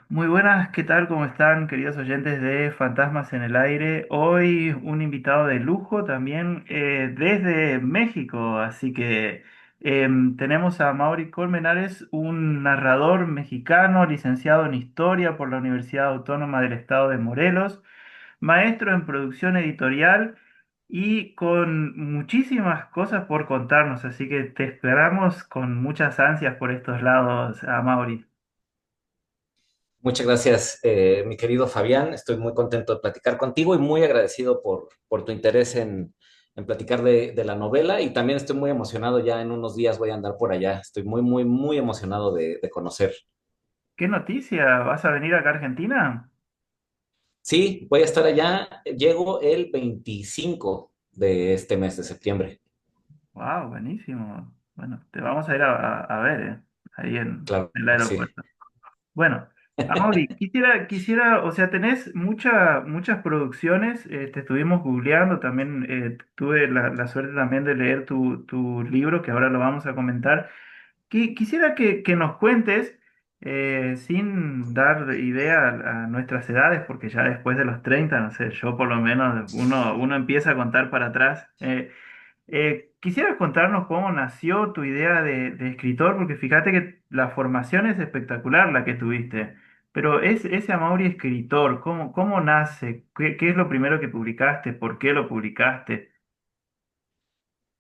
Muy buenas, ¿qué tal? ¿Cómo están, queridos oyentes de Fantasmas en el Aire? Hoy un invitado de lujo también desde México, así que tenemos a Mauri Colmenares, un narrador mexicano licenciado en Historia por la Universidad Autónoma del Estado de Morelos, maestro en producción editorial y con muchísimas cosas por contarnos, así que te esperamos con muchas ansias por estos lados, a Mauri. Muchas gracias, mi querido Fabián. Estoy muy contento de platicar contigo y muy agradecido por tu interés en platicar de la novela y también estoy muy emocionado. Ya en unos días voy a andar por allá. Estoy muy, muy, muy emocionado de conocer. ¿Qué noticia? ¿Vas a venir acá a Argentina? Sí, voy a estar allá. Llego el 25 de este mes de septiembre. Wow, buenísimo. Bueno, te vamos a ir a ver, ahí en Claro el que sí. aeropuerto. Bueno, Amaury, o sea, tenés muchas producciones, te estuvimos googleando, también tuve la suerte también de leer tu libro, que ahora lo vamos a comentar. Quisiera que nos cuentes, sin dar idea a nuestras edades, porque ya después de los 30, no sé, yo por lo menos, uno empieza a contar para atrás. ¿Quisieras contarnos cómo nació tu idea de escritor? Porque fíjate que la formación es espectacular la que tuviste, pero ese Amaury escritor, ¿cómo nace? ¿Qué es lo primero que publicaste? ¿Por qué lo publicaste?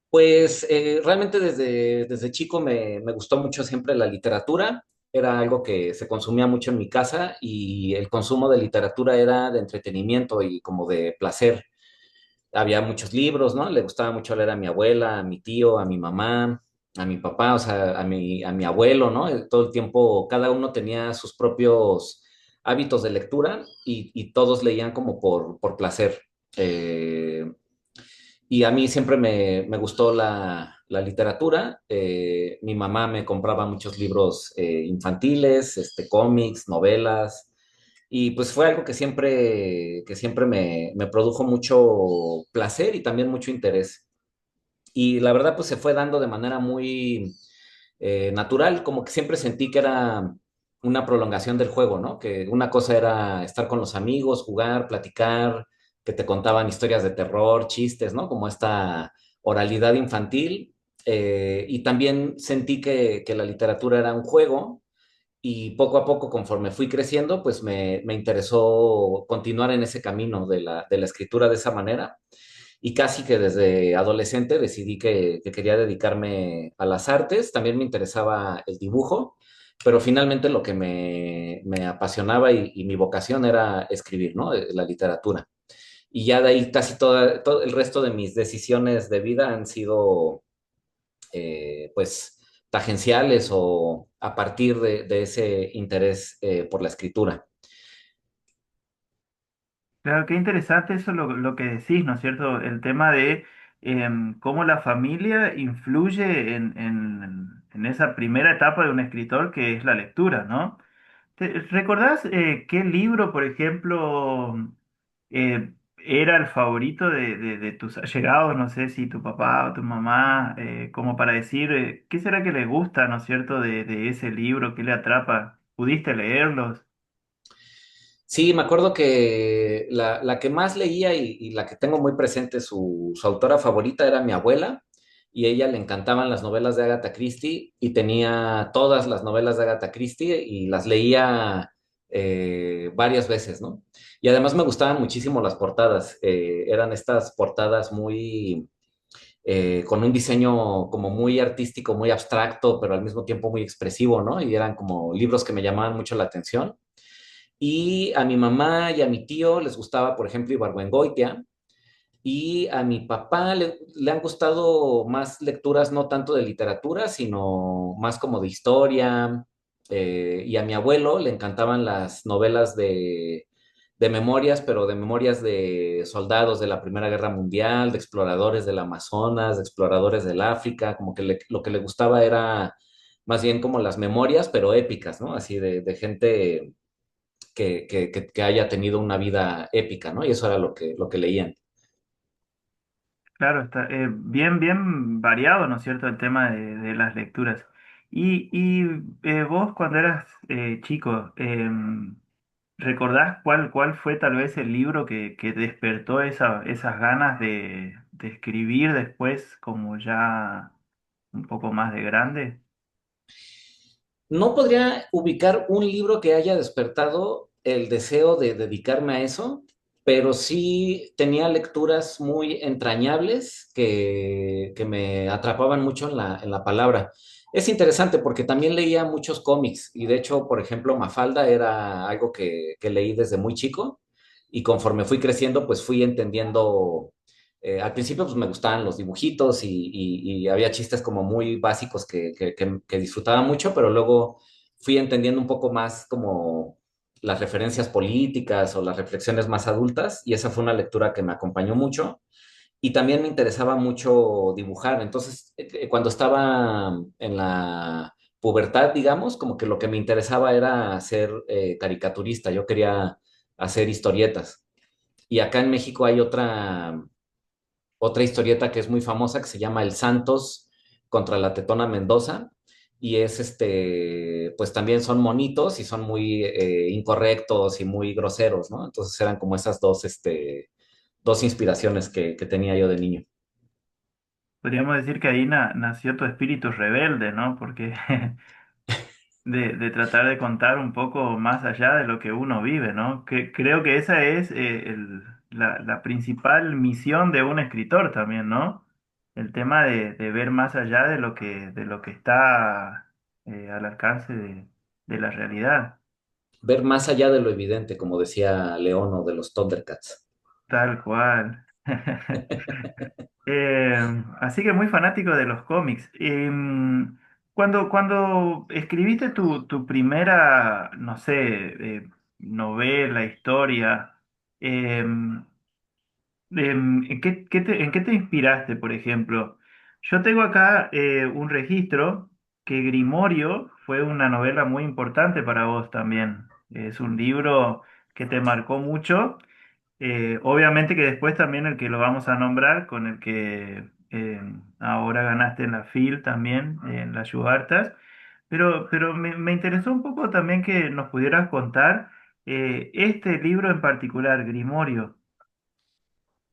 Pues realmente desde chico me gustó mucho siempre la literatura. Era algo que se consumía mucho en mi casa y el consumo de literatura era de entretenimiento y como de placer. Había muchos libros, ¿no? Le gustaba mucho leer a mi abuela, a mi tío, a mi mamá, a mi papá, o sea, a mi abuelo, ¿no? Todo el tiempo, cada uno tenía sus propios hábitos de lectura y todos leían como por placer. Eh, y a mí siempre me gustó la literatura. Mi mamá me compraba muchos libros infantiles, cómics, novelas, y pues fue algo que siempre me produjo mucho placer y también mucho interés. Y la verdad, pues se fue dando de manera muy natural, como que siempre sentí que era una prolongación del juego, ¿no? Que una cosa era estar con los amigos, jugar, platicar, que te contaban historias de terror, chistes, ¿no? Como esta oralidad infantil. Y también sentí que la literatura era un juego y poco a poco, conforme fui creciendo, pues me interesó continuar en ese camino de la escritura de esa manera. Y casi que desde adolescente decidí que quería dedicarme a las artes. También me interesaba el dibujo, pero finalmente lo que me apasionaba y mi vocación era escribir, ¿no? La literatura. Y ya de ahí casi todo el resto de mis decisiones de vida han sido pues tangenciales o a partir de ese interés por la escritura. Claro, qué interesante eso lo que decís, ¿no es cierto? El tema de cómo la familia influye en esa primera etapa de un escritor que es la lectura, ¿no? ¿Recordás qué libro, por ejemplo, era el favorito de tus allegados? No sé si tu papá o tu mamá, como para decir, ¿qué será que le gusta, ¿no es cierto?, de ese libro, ¿qué le atrapa? ¿Pudiste leerlos? Sí, me acuerdo que la que más leía y la que tengo muy presente, su autora favorita era mi abuela, y a ella le encantaban las novelas de Agatha Christie y tenía todas las novelas de Agatha Christie y las leía varias veces, ¿no? Y además me gustaban muchísimo las portadas. Eran estas portadas muy, con un diseño como muy artístico, muy abstracto, pero al mismo tiempo muy expresivo, ¿no? Y eran como libros que me llamaban mucho la atención. Y a mi mamá y a mi tío les gustaba, por ejemplo, Ibargüengoitia. Y a mi papá le han gustado más lecturas, no tanto de literatura, sino más como de historia. Y a mi abuelo le encantaban las novelas de memorias, pero de memorias de soldados de la Primera Guerra Mundial, de exploradores del Amazonas, de exploradores del África. Como que lo que le gustaba era más bien como las memorias, pero épicas, ¿no? Así de gente que haya tenido una vida épica, ¿no? Y eso era lo que leían. Claro, está bien variado, ¿no es cierto?, el tema de las lecturas. Vos cuando eras chico, ¿recordás cuál fue tal vez el libro que despertó esas ganas de escribir después como ya un poco más de grande? No podría ubicar un libro que haya despertado el deseo de dedicarme a eso, pero sí tenía lecturas muy entrañables que me atrapaban mucho en la palabra. Es interesante porque también leía muchos cómics y de hecho, por ejemplo, Mafalda era algo que leí desde muy chico y conforme fui creciendo, pues fui entendiendo. Al principio pues me gustaban los dibujitos y había chistes como muy básicos que disfrutaba mucho, pero luego fui entendiendo un poco más como las referencias políticas o las reflexiones más adultas y esa fue una lectura que me acompañó mucho y también me interesaba mucho dibujar. Entonces, cuando estaba en la pubertad, digamos, como que lo que me interesaba era ser caricaturista, yo quería hacer historietas. Y acá en México hay otra historieta que es muy famosa que se llama El Santos contra la Tetona Mendoza. Y es pues también son monitos y son muy incorrectos y muy groseros, ¿no? Entonces eran como esas dos inspiraciones que tenía yo de niño. Podríamos decir que ahí nació tu espíritu rebelde, ¿no? Porque de tratar de contar un poco más allá de lo que uno vive, ¿no? Que creo que esa es la principal misión de un escritor también, ¿no? El tema de ver más allá de lo que está al alcance de la realidad, Ver más allá de lo evidente, como decía León o de los Thundercats. tal cual. Eh, Así que muy fanático de los cómics. Cuando escribiste tu primera, no sé, novela, historia, em, en qué te inspiraste, por ejemplo? Yo tengo acá un registro que Grimorio fue una novela muy importante para vos también. Es un libro que te marcó mucho. Obviamente que después también el que lo vamos a nombrar, con el que ahora ganaste en la FIL también, en las Yugartas, pero me interesó un poco también que nos pudieras contar este libro en particular, Grimorio.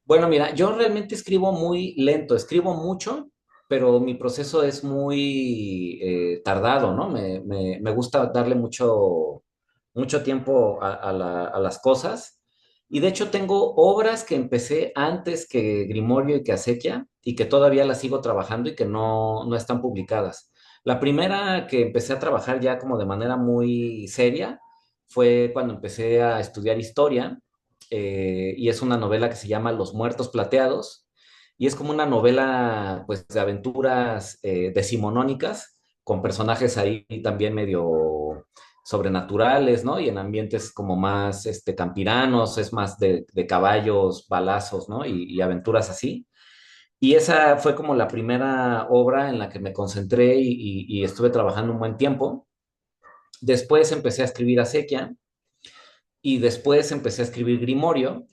Bueno, mira, yo realmente escribo muy lento, escribo mucho, pero mi proceso es muy tardado, ¿no? Me gusta darle mucho tiempo a las cosas. Y de hecho tengo obras que empecé antes que Grimorio y que Acequia y que todavía las sigo trabajando y que no están publicadas. La primera que empecé a trabajar ya como de manera muy seria fue cuando empecé a estudiar historia y es una novela que se llama Los Muertos Plateados y es como una novela pues de aventuras decimonónicas con personajes ahí también medio sobrenaturales, ¿no? Y en ambientes como más campiranos, es más de caballos, balazos, ¿no? Y aventuras así. Y esa fue como la primera obra en la que me concentré y estuve trabajando un buen tiempo. Después empecé a escribir Acequia y después empecé a escribir Grimorio,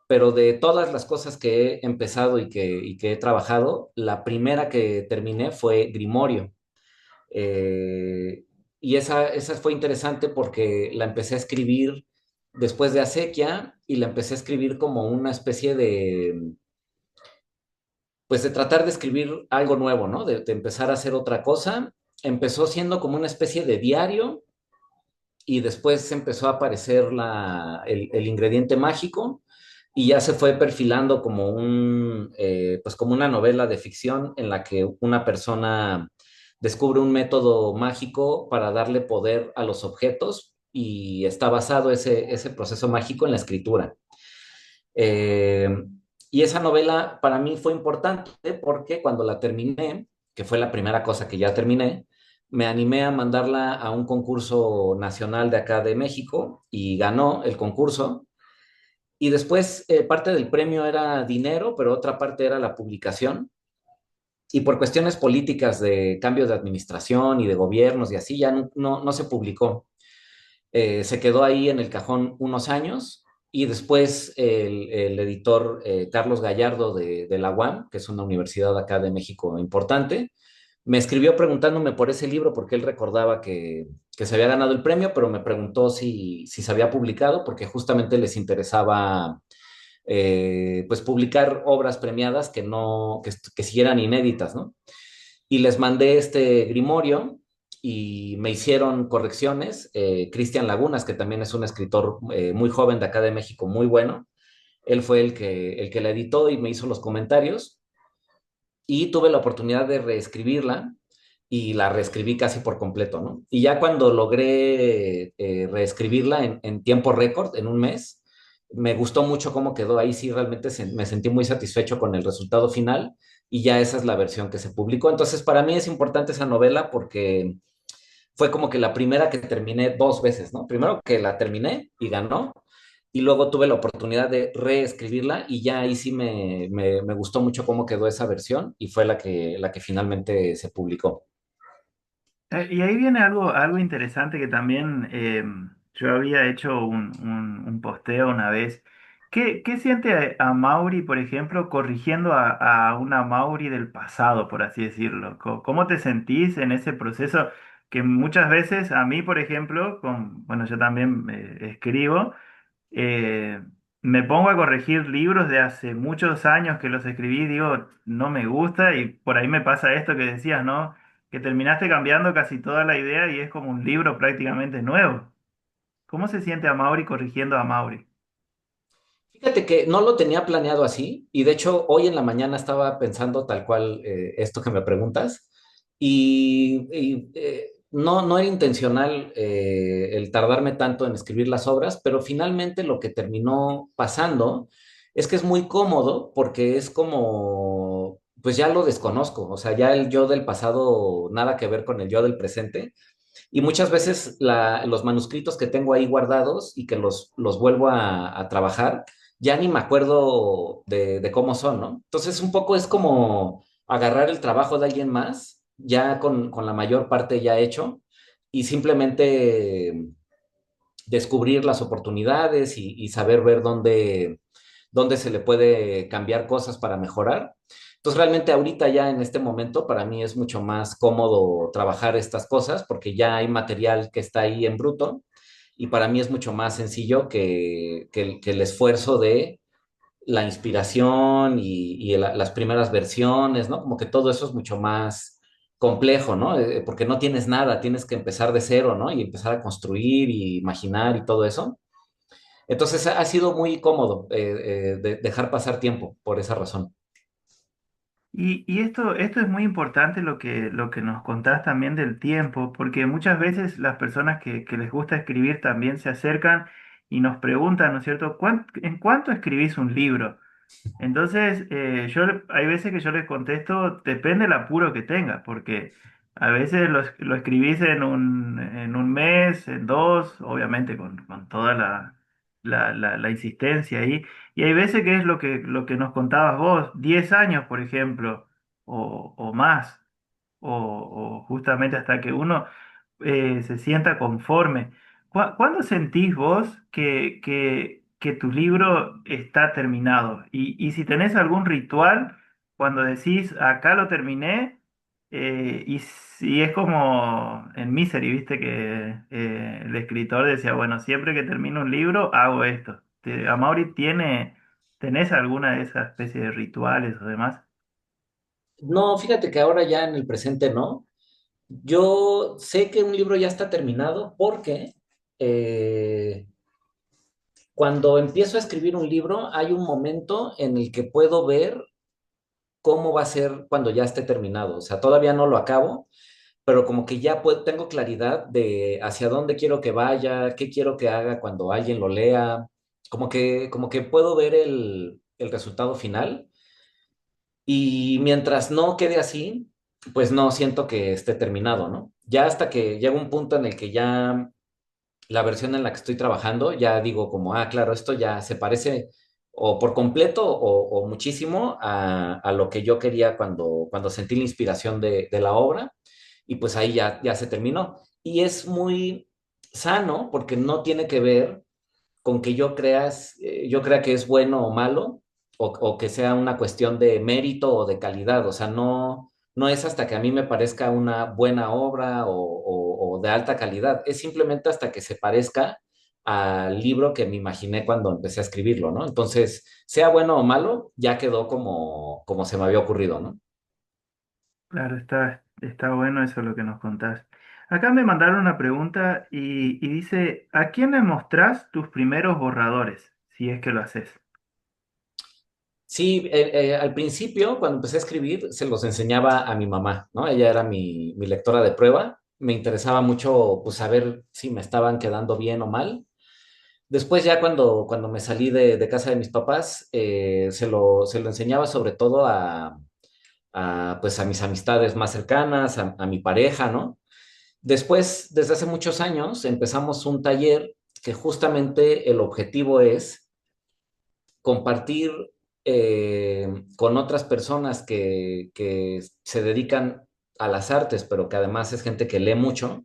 pero de todas las cosas que he empezado y que he trabajado, la primera que terminé fue Grimorio. Eh, y esa fue interesante porque la empecé a escribir después de Acequia y la empecé a escribir como una especie pues de tratar de escribir algo nuevo, ¿no? De empezar a hacer otra cosa. Empezó siendo como una especie de diario y después empezó a aparecer el ingrediente mágico y ya se fue perfilando como pues como una novela de ficción en la que una persona descubre un método mágico para darle poder a los objetos y está basado ese proceso mágico en la escritura. Eh, y esa novela para mí fue importante porque cuando la terminé, que fue la primera cosa que ya terminé, me animé a mandarla a un concurso nacional de acá de México y ganó el concurso. Y después parte del premio era dinero, pero otra parte era la publicación. Y por cuestiones políticas de cambios de administración y de gobiernos y así, ya no se publicó. Se quedó ahí en el cajón unos años y después el editor Carlos Gallardo de la UAM, que es una universidad acá de México importante, Me escribió preguntándome por ese libro porque él recordaba que se había ganado el premio, pero me preguntó si se había publicado porque justamente les interesaba pues publicar obras premiadas que no, que siguieran inéditas, ¿no? Y les mandé este grimorio y me hicieron correcciones. Cristian Lagunas, que también es un escritor muy joven de acá de México, muy bueno, él fue el que la editó y me hizo los comentarios y tuve la oportunidad de reescribirla y la reescribí casi por completo, ¿no? Y ya cuando logré reescribirla en tiempo récord, en un mes, me gustó mucho cómo quedó. Ahí sí realmente me sentí muy satisfecho con el resultado final y ya esa es la versión que se publicó. Entonces, para mí es importante esa novela porque fue como que la primera que terminé dos veces, ¿no? Primero que la terminé y ganó, y luego tuve la oportunidad de reescribirla y ya ahí sí me gustó mucho cómo quedó esa versión y fue la que finalmente se publicó. Y ahí viene algo interesante que también yo había hecho un posteo una vez. ¿Qué siente a Mauri, por ejemplo, corrigiendo a una Mauri del pasado, por así decirlo? ¿Cómo te sentís en ese proceso que muchas veces a mí, por ejemplo, bueno, yo también escribo, eh, me pongo a corregir libros de hace muchos años que los escribí, digo, no me gusta y por ahí me pasa esto que decías, ¿no? Que terminaste cambiando casi toda la idea y es como un libro prácticamente nuevo. ¿Cómo se siente a Mauri corrigiendo a Mauri? Fíjate que no lo tenía planeado así y de hecho hoy en la mañana estaba pensando tal cual esto que me preguntas no era intencional el tardarme tanto en escribir las obras, pero finalmente lo que terminó pasando es que es muy cómodo porque es como, pues ya lo desconozco, o sea, ya el yo del pasado nada que ver con el yo del presente. Y muchas veces los manuscritos que tengo ahí guardados y que los vuelvo a trabajar, ya ni me acuerdo de cómo son, ¿no? Entonces, un poco es como agarrar el trabajo de alguien más, ya con la mayor parte ya hecho, y simplemente descubrir las oportunidades y saber ver dónde se le puede cambiar cosas para mejorar. Entonces, realmente ahorita ya en este momento para mí es mucho más cómodo trabajar estas cosas porque ya hay material que está ahí en bruto y para mí es mucho más sencillo que el esfuerzo de la inspiración las primeras versiones, ¿no? Como que todo eso es mucho más complejo, ¿no? Porque no tienes nada, tienes que empezar de cero, ¿no? Y empezar a construir y imaginar y todo eso. Entonces ha sido muy cómodo dejar pasar tiempo por esa razón. Y esto es muy importante lo que nos contás también del tiempo, porque muchas veces las personas que les gusta escribir también se acercan y nos preguntan, ¿no es cierto? ¿En cuánto escribís un libro? Entonces, hay veces que yo les contesto, depende del apuro que tengas, porque a veces lo escribís en un mes, en dos, obviamente con toda la insistencia ahí. Y hay veces que es lo que nos contabas vos, 10 años, por ejemplo, o más, o justamente hasta que uno se sienta conforme. ¿Cuándo sentís vos que tu libro está terminado? Y si tenés algún ritual, cuando decís, acá lo terminé, y si es como en Misery, viste que el escritor decía, bueno, siempre que termino un libro, hago esto. Amaury ¿tenés alguna de esas especies de rituales o demás? No, fíjate que ahora ya en el presente no. Yo sé que un libro ya está terminado porque eh, cuando empiezo a escribir un libro hay un momento en el que puedo ver cómo va a ser cuando ya esté terminado. O sea, todavía no lo acabo, pero como que ya tengo claridad de hacia dónde quiero que vaya, qué quiero que haga cuando alguien lo lea, como que puedo ver el resultado final y mientras no quede así, pues no siento que esté terminado, ¿no? Ya hasta que llega un punto en el que ya la versión en la que estoy trabajando, ya digo como, ah, claro, esto ya se parece o por completo o muchísimo a lo que yo quería cuando sentí la inspiración de la obra y pues ahí ya se terminó. Y es muy sano porque no tiene que ver con que yo crea que es bueno o malo o que sea una cuestión de mérito o de calidad. O sea, no, no es hasta que a mí me parezca una buena obra o de alta calidad, es simplemente hasta que se parezca al libro que me imaginé cuando empecé a escribirlo, ¿no? Entonces, sea bueno o malo, ya quedó como se me había ocurrido, ¿no? Claro, está bueno eso lo que nos contás. Acá me mandaron una pregunta y dice, ¿a quién le mostrás tus primeros borradores? Si es que lo haces. Sí, al principio, cuando empecé a escribir, se los enseñaba a mi mamá, ¿no? Ella era mi lectora de prueba. Me interesaba mucho, pues, saber si me estaban quedando bien o mal. Después, ya cuando me salí de casa de mis papás, se lo enseñaba sobre todo pues, a mis amistades más cercanas, a mi pareja, ¿no? Después, desde hace muchos años, empezamos un taller que justamente el objetivo es compartir con otras personas que se dedican a las artes, pero que además es gente que lee mucho.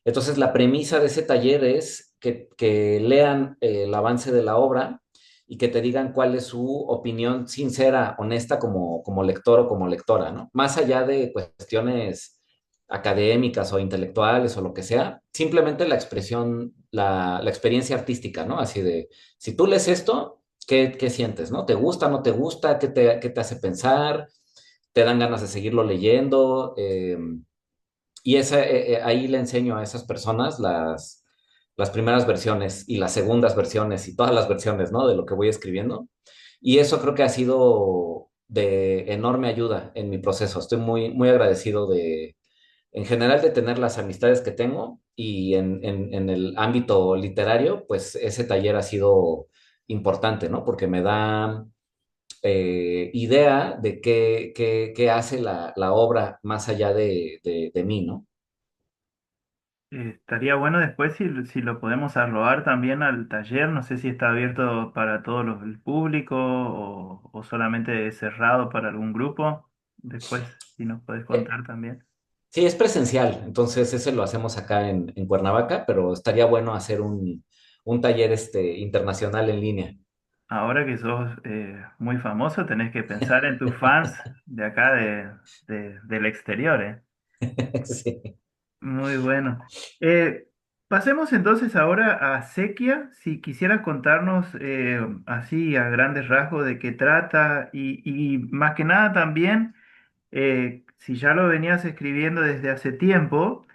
Entonces, la premisa de ese taller es que lean el avance de la obra y que te digan cuál es su opinión sincera, honesta como lector o como lectora, ¿no? Más allá de cuestiones académicas o intelectuales o lo que sea, simplemente la expresión, la experiencia artística, ¿no? Así de, si tú lees esto, ¿qué sientes, no? ¿Te gusta, no te gusta? ¿Qué te hace pensar? ¿Te dan ganas de seguirlo leyendo? Y ahí le enseño a esas personas las primeras versiones y las segundas versiones y todas las versiones, ¿no? De lo que voy escribiendo. Y eso creo que ha sido de enorme ayuda en mi proceso. Estoy muy, muy agradecido en general, de tener las amistades que tengo y en el ámbito literario, pues ese taller ha sido importante, ¿no? Porque me da idea de qué hace la obra más allá de mí, ¿no? Estaría bueno después si lo podemos arrobar también al taller. No sé si está abierto para el público o solamente cerrado para algún grupo. Después, si nos podés Eh, contar también. Sí, es presencial, entonces ese lo hacemos acá en Cuernavaca, pero estaría bueno hacer un taller internacional en línea. Ahora que sos muy famoso, tenés que pensar en tus fans de acá del exterior, ¿eh? Sí. Muy bueno. Pasemos entonces ahora a Sequia. Si quisieras contarnos así a grandes rasgos de qué trata y más que nada también, si ya lo venías escribiendo desde hace tiempo.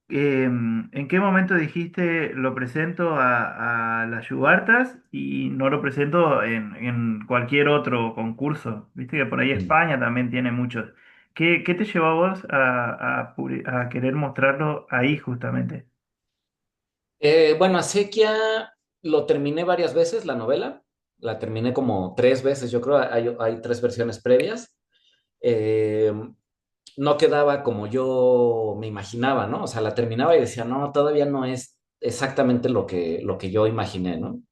¿En qué momento dijiste lo presento a las Yubartas y no lo presento en cualquier otro concurso? Viste que por ahí Mm. España también tiene muchos. ¿Qué te llevó a vos a querer mostrarlo ahí justamente? Bueno, Acequia lo terminé varias veces, la novela. La terminé como 3 veces, yo creo. Hay 3 versiones previas. Eh, no quedaba como yo me imaginaba, ¿no? O sea, la terminaba y decía, no, todavía no es exactamente lo que yo imaginé, ¿no?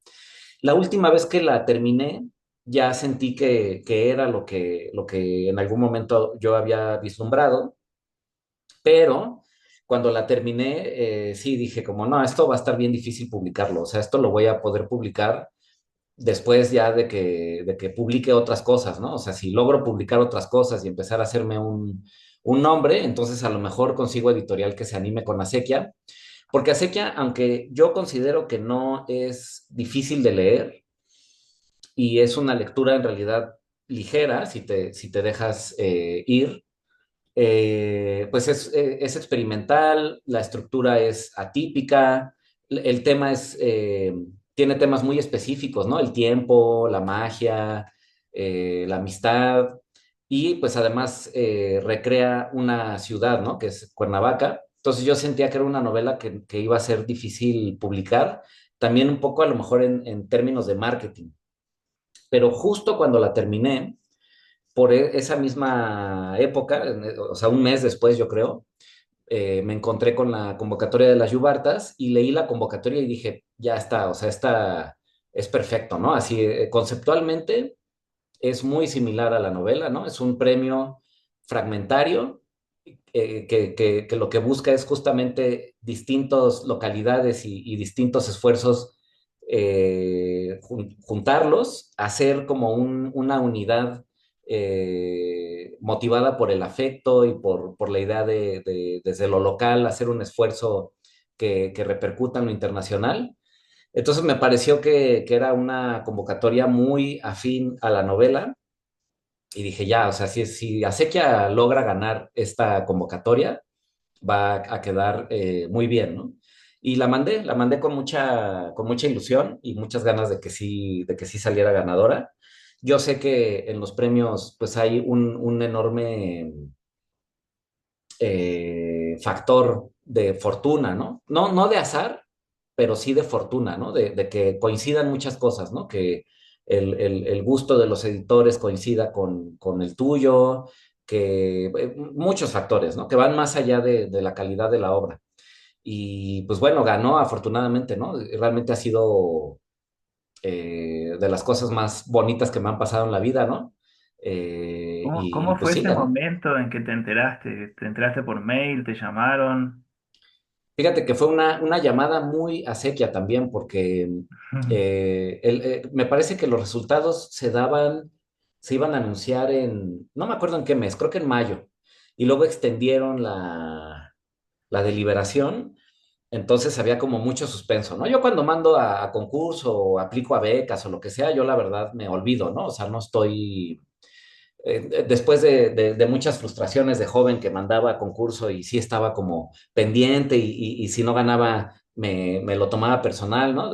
La última vez que la terminé, ya sentí que era lo que en algún momento yo había vislumbrado, pero cuando la terminé, sí dije como, no, esto va a estar bien difícil publicarlo, o sea, esto lo voy a poder publicar después ya de que publique otras cosas, ¿no? O sea, si logro publicar otras cosas y empezar a hacerme un nombre, entonces a lo mejor consigo editorial que se anime con Acequia, porque Acequia, aunque yo considero que no es difícil de leer, y es una lectura en realidad ligera, si te dejas ir, pues es experimental, la estructura es atípica, el tema tiene temas muy específicos, ¿no? El tiempo, la magia, la amistad, y pues además recrea una ciudad, ¿no? Que es Cuernavaca. Entonces yo sentía que era una novela que iba a ser difícil publicar, también un poco a lo mejor en términos de marketing. Pero justo cuando la terminé, por esa misma época, o sea, un mes después, yo creo, me encontré con la convocatoria de las Yubartas y leí la convocatoria y dije, ya está, o sea, esta es perfecto, ¿no? Así, conceptualmente es muy similar a la novela, ¿no? Es un premio fragmentario que lo que busca es justamente distintas localidades y distintos esfuerzos, juntarlos, hacer como una unidad motivada por el afecto y por la idea desde lo local hacer un esfuerzo que repercuta en lo internacional. Entonces me pareció que era una convocatoria muy afín a la novela y dije, ya, o sea, si Acequia logra ganar esta convocatoria, va a quedar muy bien, ¿no? Y la mandé con mucha ilusión y muchas ganas de que sí saliera ganadora. Yo sé que en los premios, pues hay un enorme factor de fortuna, ¿no? No de azar, pero sí de fortuna, ¿no? De que coincidan muchas cosas, ¿no? Que el gusto de los editores coincida con el tuyo, que muchos factores, ¿no? Que van más allá de la calidad de la obra. Y pues bueno, ganó afortunadamente, ¿no? Realmente ha sido de las cosas más bonitas que me han pasado en la vida, ¿no? ¿Cómo Pues fue sí, ese ganó. momento en que te enteraste? ¿Te enteraste por mail? ¿Te llamaron? Fíjate que fue una llamada muy acequia también, porque me parece que los resultados se iban a anunciar no me acuerdo en qué mes, creo que en mayo, y luego extendieron la deliberación, entonces había como mucho suspenso, ¿no? Yo cuando mando a concurso o aplico a becas o lo que sea, yo la verdad me olvido, ¿no? O sea, no estoy después de muchas frustraciones de joven que mandaba a concurso y sí estaba como pendiente y si no ganaba me lo tomaba personal, ¿no?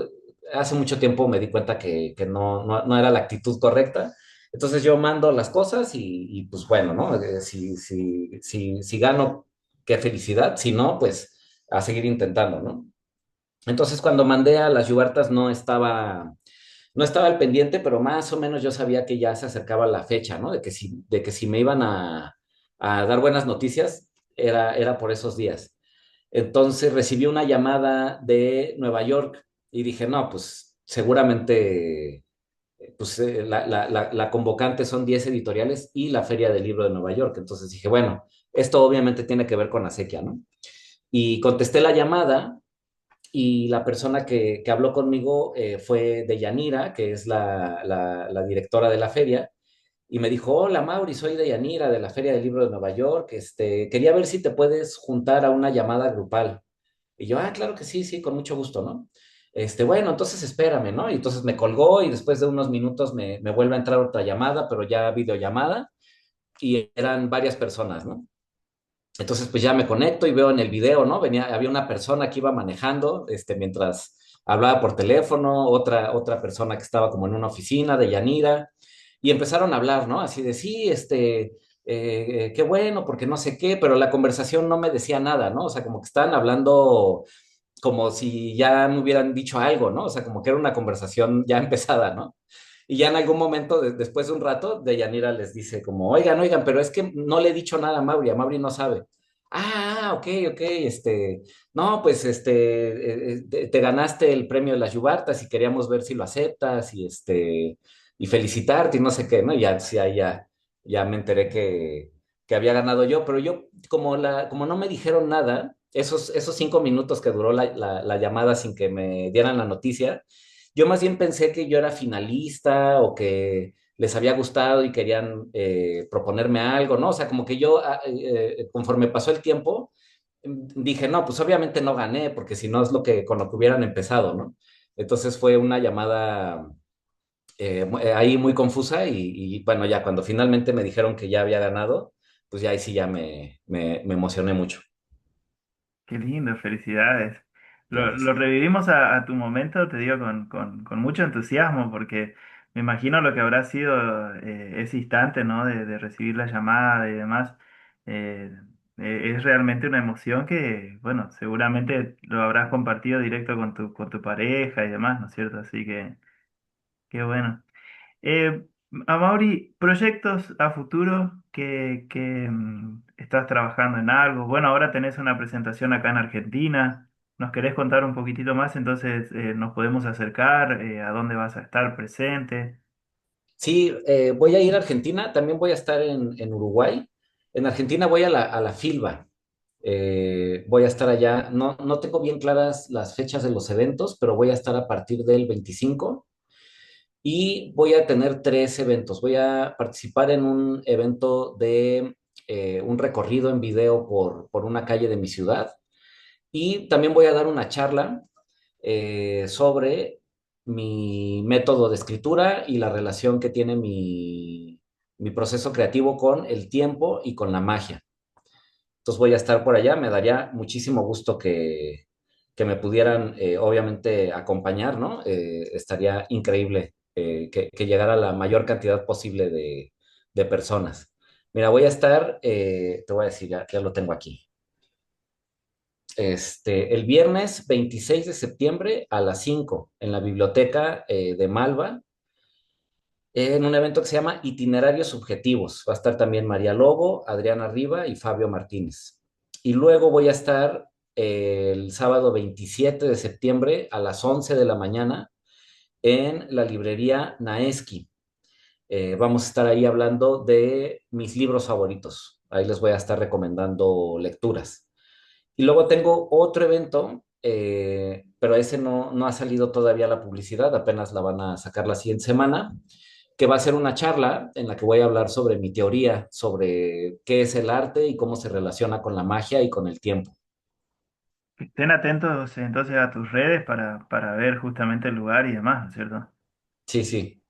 Hace mucho tiempo me di cuenta que no era la actitud correcta. Entonces yo mando las cosas pues bueno, ¿no? Si gano, qué felicidad. Si no, pues a seguir intentando, ¿no? Entonces cuando mandé a las Yubartas no estaba al pendiente, pero más o menos yo sabía que ya se acercaba la fecha, ¿no? De que si me iban a dar buenas noticias, era por esos días. Entonces recibí una llamada de Nueva York y dije, no, pues seguramente la convocante son 10 editoriales y la Feria del Libro de Nueva York. Entonces dije, bueno, esto obviamente tiene que ver con Acequia, ¿no? Y contesté la llamada y la persona que habló conmigo fue Deyanira, que es la directora de la feria, y me dijo, hola Mauri, soy Deyanira de la Feria del Libro de Nueva York, quería ver si te puedes juntar a una llamada grupal. Y yo, claro que sí, sí, con mucho gusto, ¿no? Bueno, entonces espérame, ¿no? Y entonces me colgó y después de unos minutos me vuelve a entrar otra llamada, pero ya videollamada, y eran varias personas, ¿no? Entonces, pues ya me conecto y veo en el video, ¿no? Había una persona que iba manejando, mientras hablaba por teléfono, otra persona que estaba como en una oficina de Yanira, y empezaron a hablar, ¿no? Así de, sí, qué bueno, porque no sé qué, pero la conversación no me decía nada, ¿no? O sea, como que estaban hablando como si ya me hubieran dicho algo, ¿no? O sea, como que era una conversación ya empezada, ¿no? Y ya en algún momento, después de un rato, Deyanira les dice como, oigan, pero es que no le he dicho nada a Mauri no sabe. Ok, no, pues te ganaste el premio de las Yubartas y queríamos ver si lo aceptas y felicitarte y no sé qué, ¿no? Y ya, sí, ahí ya me enteré que había ganado yo, pero yo, como no me dijeron nada, esos 5 minutos que duró la llamada sin que me dieran la noticia, yo más bien pensé que yo era finalista o que les había gustado y querían proponerme algo, ¿no? O sea, como que yo, conforme pasó el tiempo, dije, no, pues obviamente no gané, porque si no es con lo que hubieran empezado, ¿no? Entonces fue una llamada ahí muy confusa bueno, ya cuando finalmente me dijeron que ya había ganado, pues ya ahí sí ya me emocioné mucho. Qué lindo, felicidades. Lo Gracias. revivimos a tu momento, te digo, con mucho entusiasmo, porque me imagino lo que habrá sido ese instante, ¿no? De recibir la llamada y demás. Eh, es realmente una emoción que, bueno, seguramente lo habrás compartido directo con tu pareja y demás, ¿no es cierto? Así que, qué bueno. Eh, Amaury, proyectos a futuro que estás trabajando en algo. Bueno, ahora tenés una presentación acá en Argentina. ¿Nos querés contar un poquitito más? Entonces nos podemos acercar a dónde vas a estar presente. Sí, voy a ir a Argentina, también voy a estar en Uruguay. En Argentina voy a la Filba. Voy a estar allá. No tengo bien claras las fechas de los eventos, pero voy a estar a partir del 25. y voy a tener tres eventos. Voy a participar en un evento de un recorrido en video por una calle de mi ciudad y también voy a dar una charla sobre mi método de escritura y la relación que tiene mi proceso creativo con el tiempo y con la magia. Entonces voy a estar por allá, me daría muchísimo gusto que me pudieran, obviamente, acompañar, ¿no? Estaría increíble que llegara la mayor cantidad posible de personas. Mira, voy a estar, te voy a decir, ya lo tengo aquí. El viernes 26 de septiembre a las 5 en la biblioteca de Malva, en un evento que se llama Itinerarios Subjetivos. Va a estar también María Lobo, Adriana Riva y Fabio Martínez. Y luego voy a estar el sábado 27 de septiembre a las 11 de la mañana en la librería Naeski. Vamos a estar ahí hablando de mis libros favoritos. Ahí les voy a estar recomendando lecturas. Y luego tengo otro evento, pero ese no ha salido todavía la publicidad, apenas la van a sacar la siguiente semana, que va a ser una charla en la que voy a hablar sobre mi teoría, sobre qué es el arte y cómo se relaciona con la magia y con el tiempo. Estén atentos entonces a tus redes para ver justamente el lugar y demás, ¿no es cierto? Sí, sí.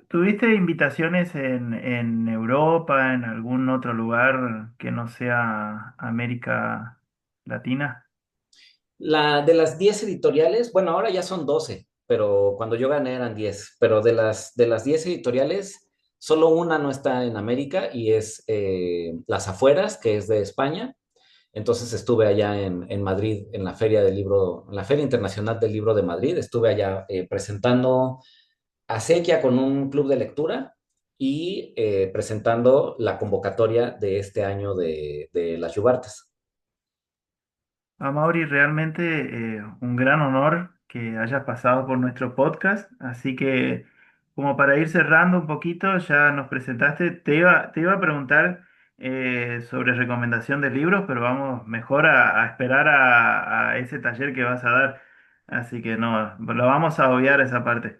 ¿Tuviste invitaciones en Europa, en algún otro lugar que no sea América Latina? De las 10 editoriales, bueno, ahora ya son 12, pero cuando yo gané eran 10, pero de las 10 editoriales, solo una no está en América y es Las Afueras, que es de España. Entonces estuve allá en Madrid, en la Feria del Libro, en la Feria Internacional del Libro de Madrid. Estuve allá presentando Acequia con un club de lectura y presentando la convocatoria de este año de las Yubartas. A Mauri, realmente un gran honor que hayas pasado por nuestro podcast, así que como para ir cerrando un poquito, ya nos presentaste, te iba a preguntar sobre recomendación de libros, pero vamos mejor a esperar a ese taller que vas a dar, así que no, lo vamos a obviar esa parte.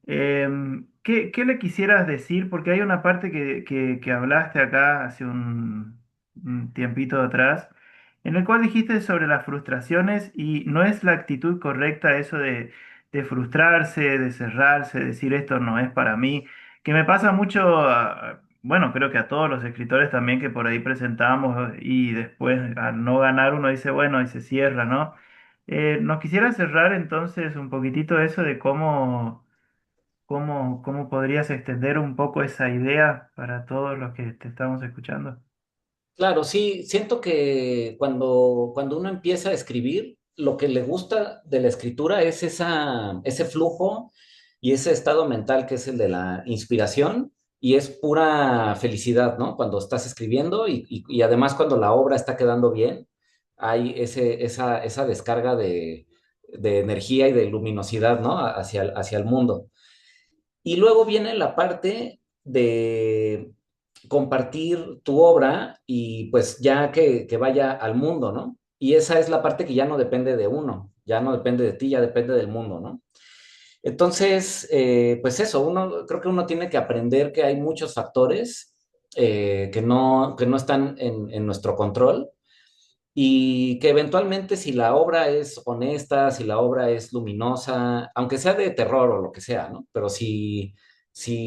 ¿Qué le quisieras decir? Porque hay una parte que hablaste acá hace un tiempito atrás, en el cual dijiste sobre las frustraciones y no es la actitud correcta eso de frustrarse, de cerrarse, decir esto no es para mí, que me pasa mucho, bueno, creo que a todos los escritores también que por ahí presentamos y después al no ganar uno dice, bueno, y se cierra, ¿no? ¿Nos quisiera cerrar entonces un poquitito eso de cómo podrías extender un poco esa idea para todos los que te estamos escuchando? Claro, sí, siento que cuando uno empieza a escribir, lo que le gusta de la escritura es ese flujo y ese estado mental que es el de la inspiración y es pura felicidad, ¿no? Cuando estás escribiendo y además cuando la obra está quedando bien, hay esa descarga de energía y de luminosidad, ¿no? Hacia el mundo. Y luego viene la parte de compartir tu obra y pues ya que vaya al mundo, ¿no? Y esa es la parte que ya no depende de uno, ya no depende de ti, ya depende del mundo, ¿no? Entonces, pues eso, creo que uno tiene que aprender que hay muchos factores que no están en nuestro control y que eventualmente si la obra es honesta, si la obra es luminosa, aunque sea de terror o lo que sea, ¿no? Pero si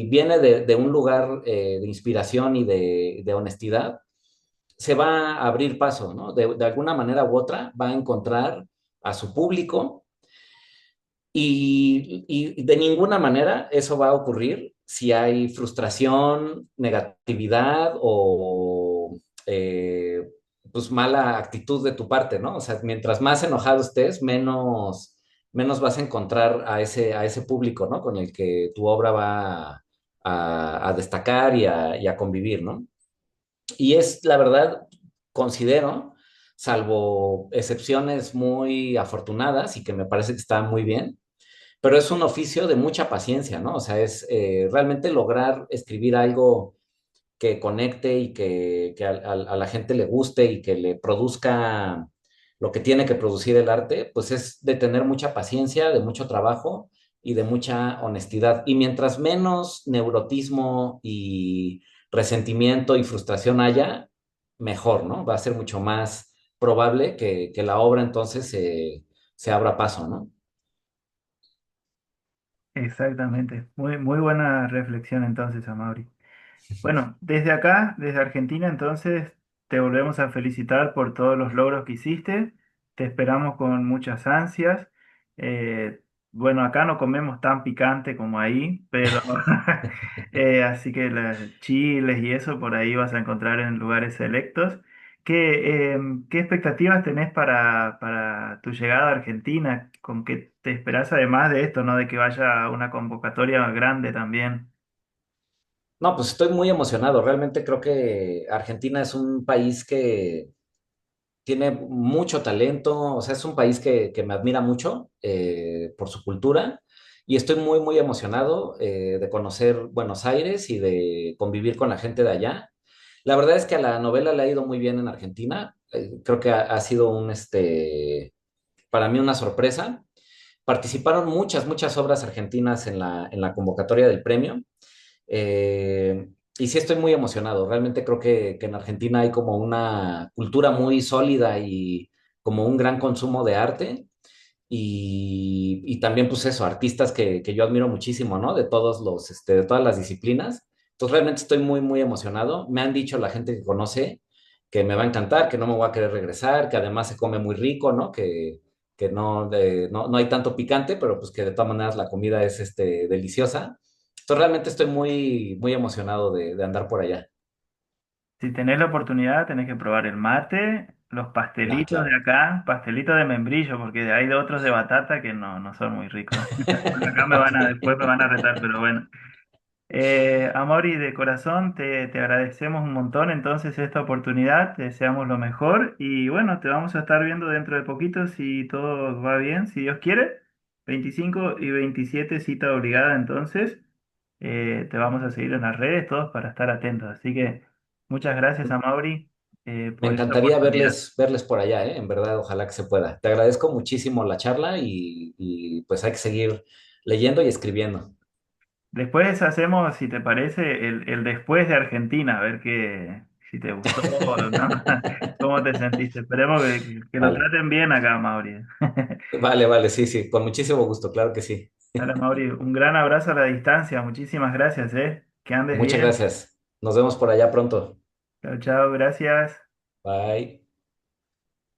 viene de un lugar de inspiración y de honestidad, se va a abrir paso, ¿no? De alguna manera u otra va a encontrar a su público y de ninguna manera eso va a ocurrir si hay frustración, negatividad o pues mala actitud de tu parte, ¿no? O sea, mientras más enojado estés, menos vas a encontrar a ese público, ¿no? Con el que tu obra va a destacar y a convivir, ¿no? Y es, la verdad, considero, salvo excepciones muy afortunadas y que me parece que está muy bien, pero es un oficio de mucha paciencia, ¿no? O sea, es realmente lograr escribir algo que conecte y que a la gente le guste y que le produzca lo que tiene que producir el arte, pues es de tener mucha paciencia, de mucho trabajo y de mucha honestidad. Y mientras menos neurotismo y resentimiento y frustración haya, mejor, ¿no? Va a ser mucho más probable que la obra entonces se abra paso, ¿no? Exactamente. Muy, muy buena reflexión entonces, Amaury. Bueno, desde acá, desde Argentina, entonces te volvemos a felicitar por todos los logros que hiciste. Te esperamos con muchas ansias. Eh, bueno, acá no comemos tan picante como ahí, pero así que las chiles y eso por ahí vas a encontrar en lugares selectos. ¿Qué expectativas tenés para tu llegada a Argentina? ¿Con qué te esperás además de esto, ¿no? De que vaya una convocatoria grande también. No, pues estoy muy emocionado. Realmente creo que Argentina es un país que tiene mucho talento, o sea, es un país que me admira mucho por su cultura y estoy muy, muy emocionado de conocer Buenos Aires y de convivir con la gente de allá. La verdad es que a la novela le ha ido muy bien en Argentina. Creo que ha sido para mí una sorpresa. Participaron muchas, muchas obras argentinas en la convocatoria del premio. Eh, y sí estoy muy emocionado. Realmente creo que en Argentina hay como una cultura muy sólida y como un gran consumo de arte. Y también, pues eso, artistas que yo admiro muchísimo, ¿no? De todas las disciplinas. Entonces, realmente estoy muy, muy emocionado. Me han dicho la gente que conoce que me va a encantar, que no me voy a querer regresar, que además se come muy rico, ¿no? Que no hay tanto picante, pero pues que de todas maneras la comida es deliciosa. Entonces, realmente estoy muy, muy emocionado de andar por allá. Si tenés la oportunidad, tenés que probar el mate, los Ah, pastelitos de claro. acá, pastelitos de membrillo, porque hay de otros de batata que no son muy ricos. Bueno, acá después me van a retar, pero bueno. Amori, de corazón, te agradecemos un montón entonces esta oportunidad, te deseamos lo mejor y bueno, te vamos a estar viendo dentro de poquito si todo va bien, si Dios quiere. 25 y 27 cita obligada entonces. Te vamos a seguir en las redes todos para estar atentos. Así que muchas gracias a Mauri Me por esta encantaría oportunidad. verles por allá, ¿eh? En verdad, ojalá que se pueda. Te agradezco muchísimo la charla y pues hay que seguir leyendo y escribiendo. Después hacemos, si te parece, el después de Argentina, a ver si te gustó o no, cómo te sentiste. Esperemos que lo Vale, traten bien acá, Mauri. vale, vale, sí, sí, con muchísimo gusto, claro que sí. Dale, Mauri, un gran abrazo a la distancia. Muchísimas gracias, ¿eh? Que andes Muchas bien. gracias. Nos vemos por allá pronto. Chao, chao, gracias. Bye.